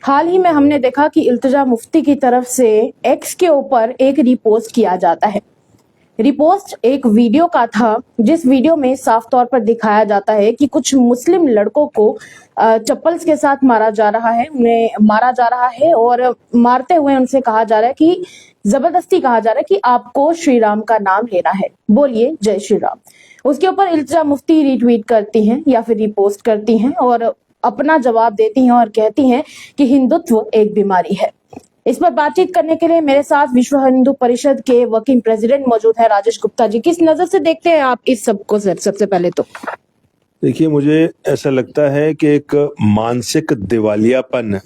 हाल ही में हमने देखा कि इल्तिजा मुफ्ती की तरफ से एक्स के ऊपर एक रिपोस्ट किया जाता है। रिपोस्ट एक वीडियो का था, जिस वीडियो में साफ तौर पर दिखाया जाता है कि कुछ मुस्लिम लड़कों को चप्पल्स के साथ मारा जा रहा है, उन्हें मारा जा रहा है और मारते हुए उनसे कहा जा रहा है कि जबरदस्ती कहा जा रहा है कि आपको श्री राम का नाम लेना है, बोलिए जय श्री राम। उसके ऊपर इल्तिजा मुफ्ती रिट्वीट करती हैं या फिर रिपोस्ट करती हैं और अपना जवाब देती हैं और कहती हैं कि हिंदुत्व एक बीमारी है। इस पर बातचीत करने के लिए मेरे साथ विश्व हिंदू परिषद के वर्किंग प्रेसिडेंट मौजूद है राजेश गुप्ता जी। किस नजर से देखते हैं आप इस सबको सर? सबसे पहले तो देखिए, मुझे ऐसा लगता है कि एक मानसिक दिवालियापन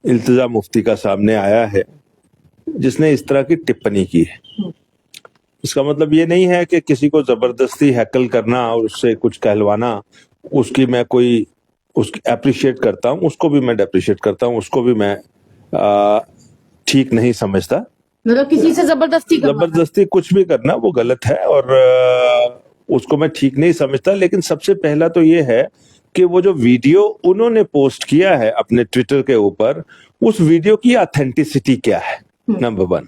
इल्तिजा मुफ्ती का सामने आया है, जिसने इस तरह की टिप्पणी की है। इसका मतलब ये नहीं है कि किसी को जबरदस्ती हैकल करना और उससे कुछ कहलवाना, उसकी मैं कोई उसकी अप्रिशिएट करता हूँ, उसको भी मैं डेप्रिशिएट करता हूँ, उसको भी मैं ठीक नहीं समझता। मतलब किसी से जबरदस्ती कुछ भी करना वो गलत है और उसको मैं ठीक नहीं समझता। लेकिन सबसे पहला तो ये है कि वो जो वीडियो उन्होंने पोस्ट किया है अपने ट्विटर के ऊपर, उस वीडियो की ऑथेंटिसिटी क्या है? नंबर वन,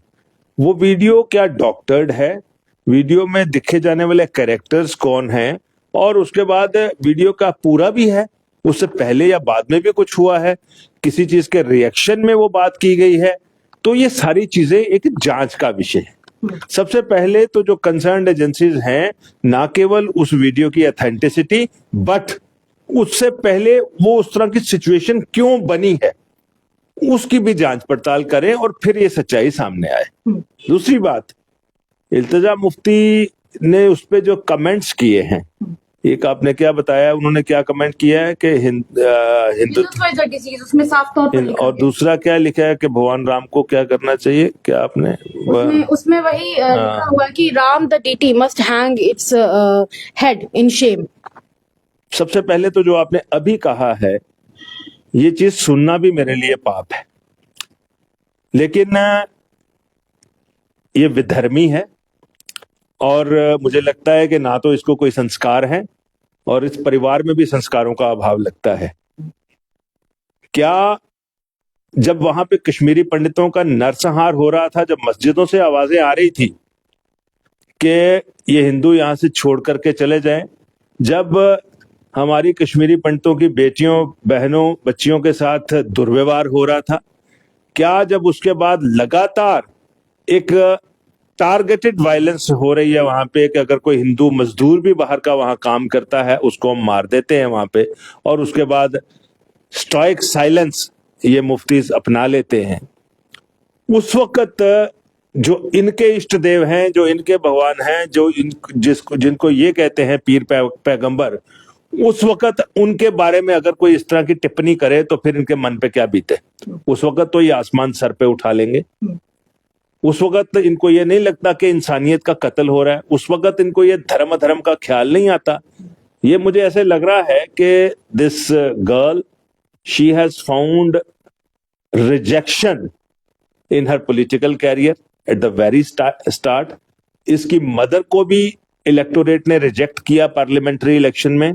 वो वीडियो क्या डॉक्टर्ड है? वीडियो में दिखे जाने वाले कैरेक्टर्स कौन हैं? और उसके बाद वीडियो का पूरा भी है, उससे पहले या बाद में भी कुछ हुआ है, किसी चीज के रिएक्शन में वो बात की गई है? तो ये सारी चीजें एक जांच का विषय है। सबसे पहले तो जो कंसर्न्ड एजेंसीज हैं, ना केवल उस वीडियो की ऑथेंटिसिटी, बट उससे पहले वो उस तरह की सिचुएशन क्यों बनी है, उसकी भी जांच पड़ताल करें और फिर ये सच्चाई सामने आए। दूसरी बात, इल्तिजा मुफ्ती ने उस पे जो कमेंट्स किए हैं, एक आपने क्या बताया, उन्होंने क्या कमेंट किया है कि हिंदुत्व उसमें साफ तौर पर और दूसरा क्या लिखा है कि भगवान राम को क्या करना चाहिए? क्या आपने उसमें वही लिखा हुआ है कि Ram the deity must hang its head in shame. सबसे पहले तो जो आपने अभी कहा है, ये चीज सुनना भी मेरे लिए पाप है, लेकिन ये विधर्मी है और मुझे लगता है कि ना तो इसको कोई संस्कार है और इस परिवार में भी संस्कारों का अभाव लगता है। क्या जब वहां पे कश्मीरी पंडितों का नरसंहार हो रहा था, जब मस्जिदों से आवाजें आ रही थी कि ये हिंदू यहां से छोड़ करके चले जाएं, जब हमारी कश्मीरी पंडितों की बेटियों, बहनों, बच्चियों के साथ दुर्व्यवहार हो रहा था, क्या जब उसके बाद लगातार एक टारगेटेड वायलेंस हो रही है वहां पे कि अगर कोई हिंदू मजदूर भी बाहर का वहां काम करता है उसको हम मार देते हैं वहां पे, और उसके बाद स्टॉइक साइलेंस ये मुफ्तीज अपना लेते हैं, उस वक्त जो इनके इष्ट देव हैं, जो इनके भगवान हैं, जो जिनको ये कहते हैं पीर पैगंबर, उस वक्त उनके बारे में अगर कोई इस तरह की टिप्पणी करे तो फिर इनके मन पे क्या बीते? उस वक्त तो ये आसमान सर पे उठा लेंगे। उस वक्त इनको ये नहीं लगता कि इंसानियत का कत्ल हो रहा है, उस वक्त इनको ये धर्म अधर्म का ख्याल नहीं आता। ये मुझे ऐसे लग रहा है कि this girl, she has found rejection in her political career at the very start. इसकी मदर को भी इलेक्टोरेट ने रिजेक्ट किया पार्लियामेंट्री इलेक्शन में,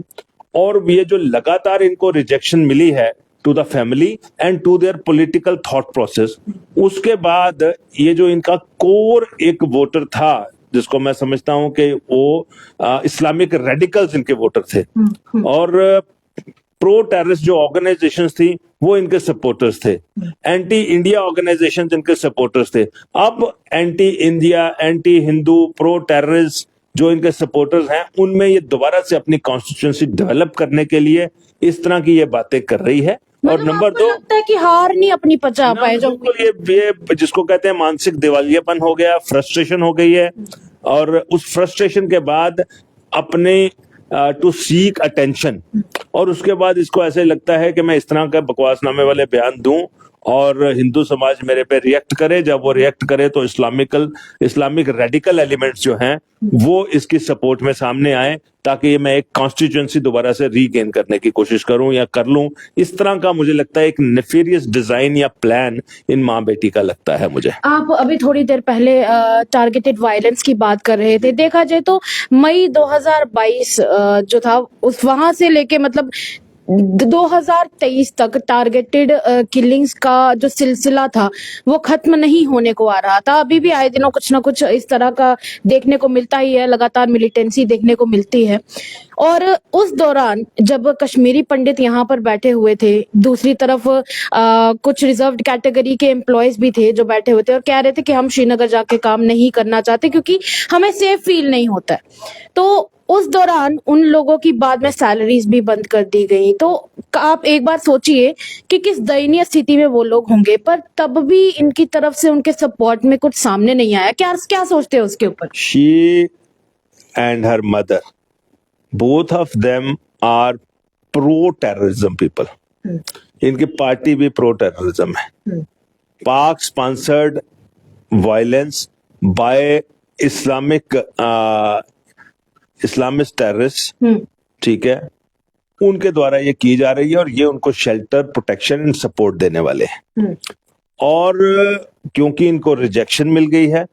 और ये जो लगातार इनको रिजेक्शन मिली है to the family and to their political thought process, उसके बाद ये जो इनका कोर एक वोटर था, जिसको मैं समझता हूं कि वो इस्लामिक रेडिकल्स इनके वोटर थे और प्रो टेररिस्ट जो ऑर्गेनाइजेशंस थी वो इनके सपोर्टर्स थे, एंटी इंडिया ऑर्गेनाइजेशंस इनके सपोर्टर्स थे। अब anti India, anti Hindu, pro terrorist जो इनके सपोर्टर्स हैं, उनमें ये दोबारा से अपनी कॉन्स्टिट्यूएंसी डेवलप करने के लिए इस तरह की ये बातें कर रही है। और नंबर दो, लगता है कि हार नहीं अपनी पचा पाए, जो ये जिसको कहते हैं मानसिक दिवालियापन हो गया, फ्रस्ट्रेशन हो गई है, और उस फ्रस्ट्रेशन के बाद अपने टू सीक अटेंशन, और उसके बाद इसको ऐसे लगता है कि मैं इस तरह का बकवासनामे वाले बयान दूं और हिंदू समाज मेरे पे रिएक्ट करे। जब वो रिएक्ट करे तो इस्लामिक रेडिकल एलिमेंट्स जो हैं वो इसकी सपोर्ट में सामने आए, ताकि मैं एक कॉन्स्टिट्यूएंसी दोबारा से रीगेन करने की कोशिश करूं या कर लूं। इस तरह का मुझे लगता है एक नेफेरियस डिजाइन या प्लान इन माँ बेटी का लगता है मुझे। आप अभी थोड़ी देर पहले टारगेटेड वायलेंस की बात कर रहे थे। देखा जाए तो मई 2022 जो था, उस वहां से लेके मतलब 2023 तक टारगेटेड किलिंग्स का जो सिलसिला था वो खत्म नहीं होने को आ रहा था। अभी भी आए दिनों कुछ ना कुछ इस तरह का देखने को मिलता ही है, लगातार मिलिटेंसी देखने को मिलती है। और उस दौरान जब कश्मीरी पंडित यहाँ पर बैठे हुए थे, दूसरी तरफ कुछ रिजर्व्ड कैटेगरी के एम्प्लॉयज भी थे जो बैठे हुए थे और कह रहे थे कि हम श्रीनगर जाके काम नहीं करना चाहते क्योंकि हमें सेफ फील नहीं होता है। तो उस दौरान उन लोगों की बाद में सैलरीज भी बंद कर दी गई। तो आप एक बार सोचिए कि किस दयनीय स्थिति में वो लोग होंगे, पर तब भी इनकी तरफ से उनके सपोर्ट में कुछ सामने नहीं आया। क्या क्या सोचते हैं उसके ऊपर? She and her mother, both of them are pro terrorism people. इनकी पार्टी भी प्रो टेररिज्म है। Pak sponsored violence by Islamist terrorist, ठीक है, उनके द्वारा ये की जा रही है और ये उनको शेल्टर, प्रोटेक्शन एंड सपोर्ट देने वाले हैं। और क्योंकि इनको रिजेक्शन मिल गई है,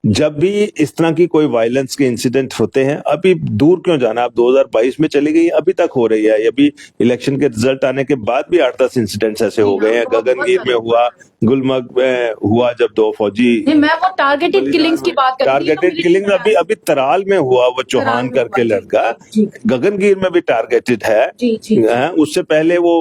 जब भी इस तरह की कोई वायलेंस के इंसिडेंट होते हैं, अभी दूर क्यों जाना, आप 2022 में चली गई, अभी तक हो रही है। अभी इलेक्शन के रिजल्ट आने के बाद भी 8-10 इंसिडेंट्स ऐसे हो गए हैं। गगनगीर में हुआ, गुलमर्ग में हुआ, जब 2 फौजी, मैं वो टारगेटेड किलिंग्स की बात कर रही हूँ। टारगेटेड किलिंग अभी तराल में हुआ, वो चौहान करके लड़का, गगनगीर में भी टारगेटेड है। उससे पहले वो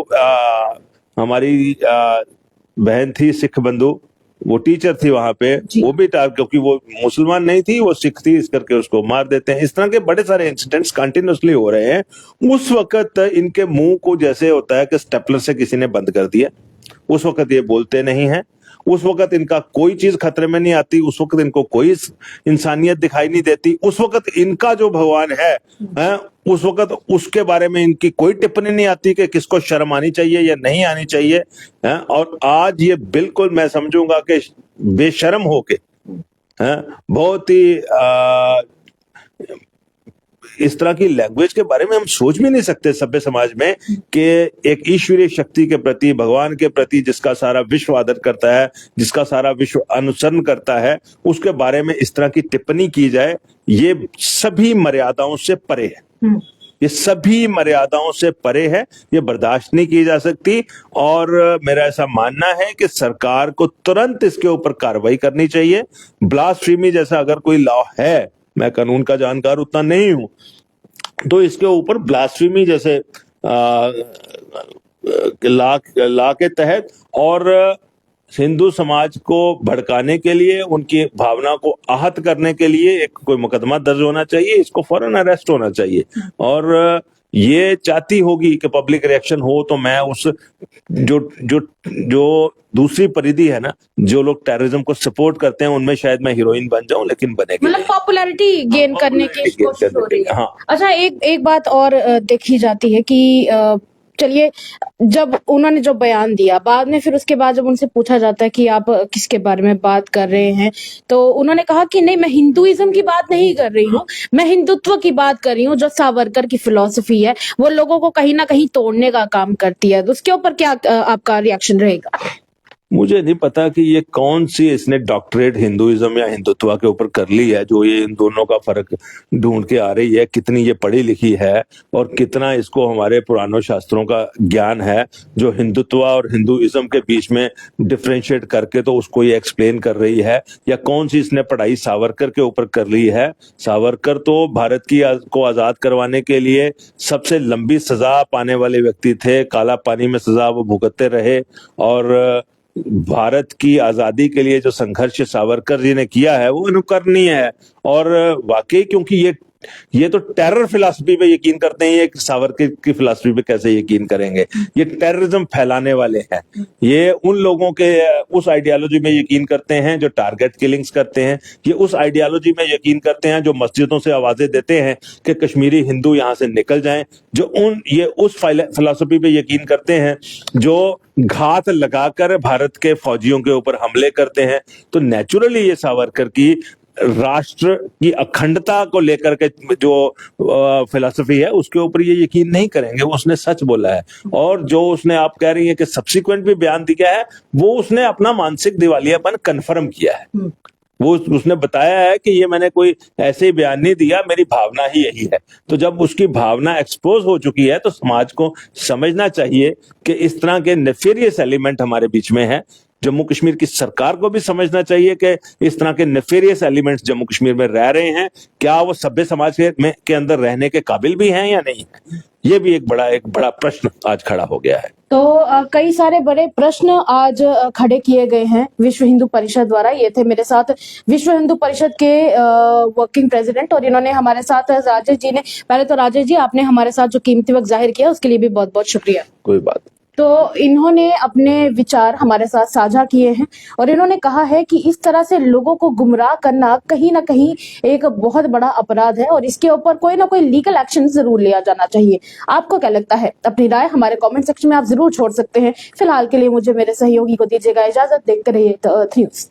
हमारी बहन थी सिख बंधु, वो टीचर थी वहां पे, वो भी क्योंकि वो मुसलमान नहीं थी, वो सिख थी, इस करके उसको मार देते हैं। इस तरह के बड़े सारे इंसिडेंट्स कंटिन्यूसली हो रहे हैं। उस वक्त इनके मुंह को जैसे होता है कि स्टेपलर से किसी ने बंद कर दिया, उस वक्त ये बोलते नहीं है। उस वक्त इनका कोई चीज खतरे में नहीं आती, उस वक्त इनको कोई इंसानियत दिखाई नहीं देती। उस वक्त इनका जो भगवान है, उस वक्त उसके बारे में इनकी कोई टिप्पणी नहीं आती कि किसको शर्म आनी चाहिए या नहीं आनी चाहिए। और आज ये बिल्कुल मैं समझूंगा कि बेशर्म होके, बहुत ही इस तरह की लैंग्वेज के बारे में हम सोच भी नहीं सकते सभ्य समाज में, कि एक ईश्वरीय शक्ति के प्रति, भगवान के प्रति जिसका सारा विश्व आदर करता है, जिसका सारा विश्व अनुसरण करता है, उसके बारे में इस तरह की टिप्पणी की जाए, ये सभी मर्यादाओं से परे है। ये सभी मर्यादाओं से परे है, ये बर्दाश्त नहीं की जा सकती। और मेरा ऐसा मानना है कि सरकार को तुरंत इसके ऊपर कार्रवाई करनी चाहिए। ब्लास्फेमी जैसा अगर कोई लॉ है, मैं कानून का जानकार उतना नहीं हूं, तो इसके ऊपर ब्लास्फेमी जैसे लॉ के तहत और हिंदू समाज को भड़काने के लिए, उनकी भावना को आहत करने के लिए एक कोई मुकदमा दर्ज होना चाहिए, इसको फौरन अरेस्ट होना चाहिए। और ये चाहती होगी कि पब्लिक रिएक्शन हो, तो मैं उस जो दूसरी परिधि है ना, जो लोग टेररिज्म को सपोर्ट करते हैं, उनमें शायद मैं हीरोइन बन जाऊं, लेकिन बनेगी, मतलब पॉपुलैरिटी गेन करने की कोशिश हो रही है। हाँ। अच्छा, एक बात और देखी जाती है कि चलिए, जब उन्होंने जो बयान दिया, बाद में फिर उसके बाद जब उनसे पूछा जाता है कि आप किसके बारे में बात कर रहे हैं, तो उन्होंने कहा कि नहीं, मैं हिंदुइज्म की बात नहीं कर रही हूँ, मैं हिंदुत्व की बात कर रही हूँ। जो सावरकर की फिलॉसफी है, वो लोगों को कहीं ना कहीं तोड़ने का काम करती है। तो उसके ऊपर क्या आपका रिएक्शन रहेगा? मुझे नहीं पता कि ये कौन सी इसने डॉक्टरेट हिंदुइज्म या हिंदुत्व के ऊपर कर ली है, जो ये इन दोनों का फर्क ढूंढ के आ रही है। कितनी ये पढ़ी लिखी है और कितना इसको हमारे पुरानों शास्त्रों का ज्ञान है, जो हिंदुत्व और हिंदुइज्म के बीच में डिफरेंशिएट करके तो उसको ये एक्सप्लेन कर रही है। या कौन सी इसने पढ़ाई सावरकर के ऊपर कर ली है। सावरकर तो भारत को आजाद करवाने के लिए सबसे लंबी सजा पाने वाले व्यक्ति थे। काला पानी में सजा वो भुगतते रहे, और भारत की आजादी के लिए जो संघर्ष सावरकर जी ने किया है वो अनुकरणीय है। और वाकई, क्योंकि ये तो टेरर फिलॉसफी पे यकीन करते हैं, ये सावरकर की फिलॉसफी पे कैसे यकीन करेंगे? ये टेररिज्म फैलाने वाले हैं। ये उन लोगों के उस आइडियोलॉजी में यकीन करते हैं जो टारगेट किलिंग्स करते हैं। ये उस आइडियोलॉजी में यकीन करते हैं जो मस्जिदों से आवाजें देते हैं कि कश्मीरी हिंदू यहाँ से निकल जाएं। ये उस फिलॉसफी पे यकीन करते हैं जो घात लगाकर भारत के फौजियों के ऊपर हमले करते हैं। तो नेचुरली ये सावरकर की राष्ट्र की अखंडता को लेकर के जो फिलॉसफी है, उसके ऊपर ये यकीन नहीं करेंगे। उसने सच बोला है। और जो उसने, आप कह रही है कि सब्सिक्वेंट भी बयान दिया है, वो उसने अपना मानसिक दिवालियापन कन्फर्म किया है। वो उसने बताया है कि ये मैंने कोई ऐसे ही बयान नहीं दिया, मेरी भावना ही यही है। तो जब उसकी भावना एक्सपोज हो चुकी है तो समाज को समझना चाहिए कि इस तरह के नेफेरियस एलिमेंट हमारे बीच में है। जम्मू कश्मीर की सरकार को भी समझना चाहिए कि इस तरह के नेफेरियस एलिमेंट्स जम्मू कश्मीर में रह रहे हैं, क्या वो सभ्य समाज के अंदर रहने के काबिल भी हैं या नहीं है। ये भी एक बड़ा प्रश्न आज खड़ा हो गया है। तो कई सारे बड़े प्रश्न आज खड़े किए गए हैं विश्व हिंदू परिषद द्वारा। ये थे मेरे साथ विश्व हिंदू परिषद के वर्किंग प्रेसिडेंट, और इन्होंने हमारे साथ राजेश जी ने, पहले तो राजेश जी आपने हमारे साथ जो कीमती वक्त जाहिर किया उसके लिए भी बहुत बहुत शुक्रिया। कोई बात। तो इन्होंने अपने विचार हमारे साथ साझा किए हैं और इन्होंने कहा है कि इस तरह से लोगों को गुमराह करना कहीं ना कहीं एक बहुत बड़ा अपराध है और इसके ऊपर कोई ना कोई लीगल एक्शन जरूर लिया जाना चाहिए। आपको क्या लगता है? अपनी राय हमारे कमेंट सेक्शन में आप जरूर छोड़ सकते हैं। फिलहाल के लिए मुझे मेरे सहयोगी को दीजिएगा इजाजत। देखते रहिए द अर्थ न्यूज।